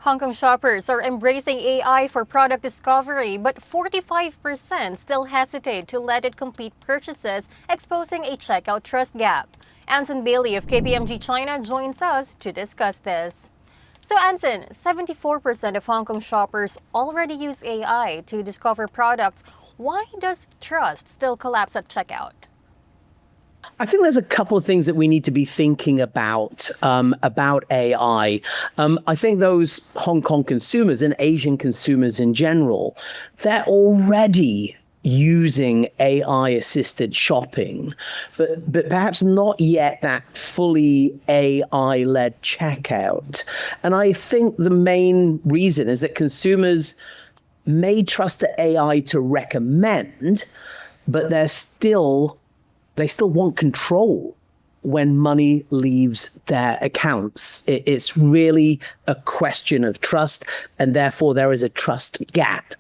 Hong Kong shoppers are embracing AI for product discovery, but 45% still hesitate to let it complete purchases, exposing a checkout trust gap. Anson Bailey of KPMG China joins us to discuss this. So Anson, 74% of Hong Kong shoppers already use AI to discover products. Why does trust still collapse at checkout? I think there's a couple of things that we need to be thinking about AI. I think those Hong Kong consumers and Asian consumers in general, they're already using AI-assisted shopping, but perhaps not yet that fully AI-led checkout. And I think the main reason is that consumers may trust the AI to recommend, but they still want control when money leaves their accounts. It's really a question of trust, and therefore there is a trust gap.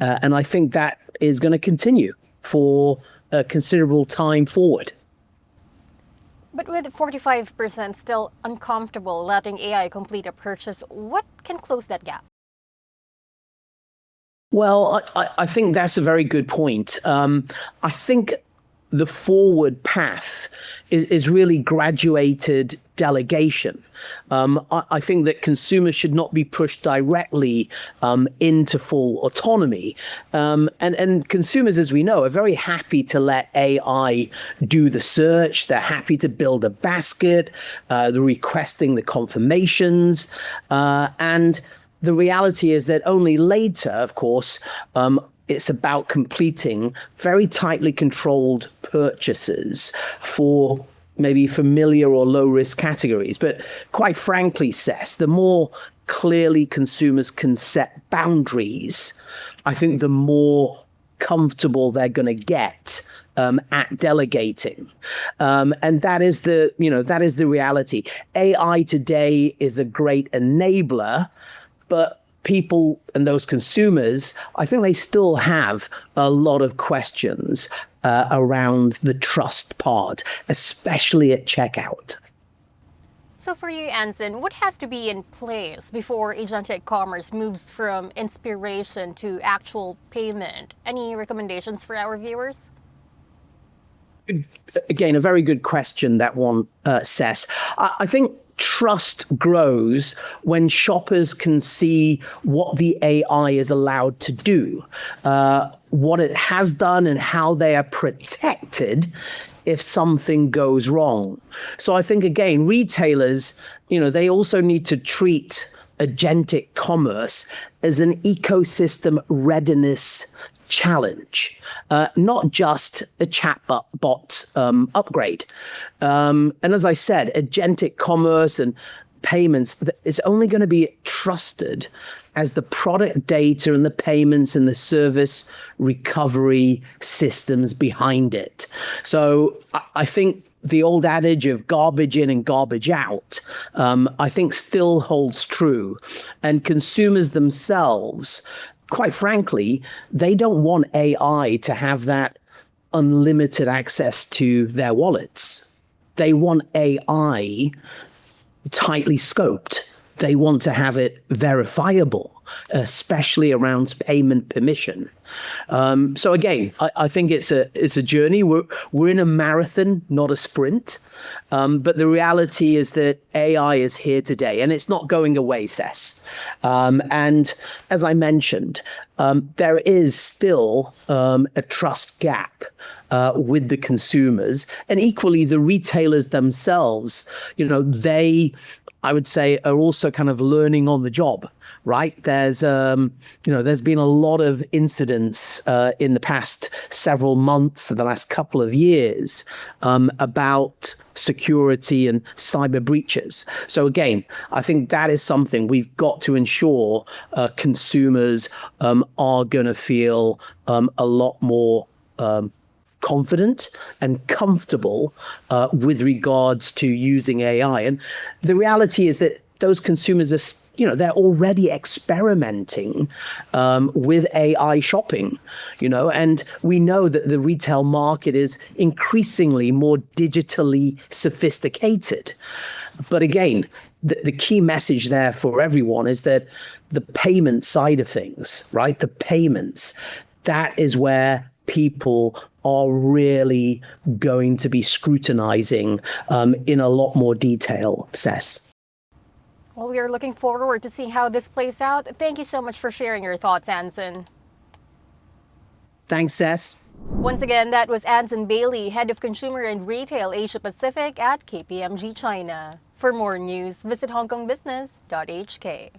And I think that is going to continue for a considerable time forward. But with 45% still uncomfortable letting AI complete a purchase, what can close that gap? Well, I think that's a very good point. I think the forward path is really graduated delegation. I think that consumers should not be pushed directly into full autonomy. And consumers, as we know, are very happy to let AI do the search. They're happy to build a basket. They're requesting the confirmations. And the reality is that only later, of course, it's about completing very tightly controlled purchases for maybe familiar or low-risk categories. But quite frankly, Sess, the more clearly consumers can set boundaries, I think the more comfortable they're going to get at delegating. And that is the reality. AI today is a great enabler, but people and those consumers, I think they still have a lot of questions around the trust part, especially at checkout. So for you, Anson, what has to be in place before agentic commerce moves from inspiration to actual payment? Any recommendations for our viewers? Again, a very good question, that one, Sess. I think trust grows when shoppers can see what the AI is allowed to do, what it has done, and how they are protected if something goes wrong. So I think, again, retailers, they also need to treat agentic commerce as an ecosystem readiness challenge, not just a chatbot upgrade. And as I said, agentic commerce and payments is only going to be trusted as the product data and the payments and the service recovery systems behind it. So I think the old adage of garbage in and garbage out, I think still holds true. And consumers themselves, quite frankly, they don't want AI to have that unlimited access to their wallets. They want AI tightly scoped. They want to have it verifiable, especially around payment permission. So again, I think it's a journey. We're in a marathon, not a sprint. But the reality is that AI is here today, and it's not going away, Sess. And as I mentioned, there is still a trust gap with the consumers, and equally the retailers themselves. They, I would say, are also kind of learning on the job, right? There's been a lot of incidents in the past several months, the last couple of years, about security and cyber breaches. So again, I think that is something we've got to ensure consumers are going to feel a lot more confident and comfortable with regards to using AI. And the reality is that those consumers are, they're already experimenting with AI shopping, and we know that the retail market is increasingly more digitally sophisticated. But again, the key message there for everyone is that the payment side of things, right? The payments, that is where people are really going to be scrutinizing in a lot more detail, Sess. Well, we are looking forward to seeing how this plays out. Thank you so much for sharing your thoughts, Anson. Thanks, Sess. Once again, that was Anson Bailey, Head of Consumer and Retail Asia Pacific at KPMG China. For more news, visit hongkongbusiness.hk.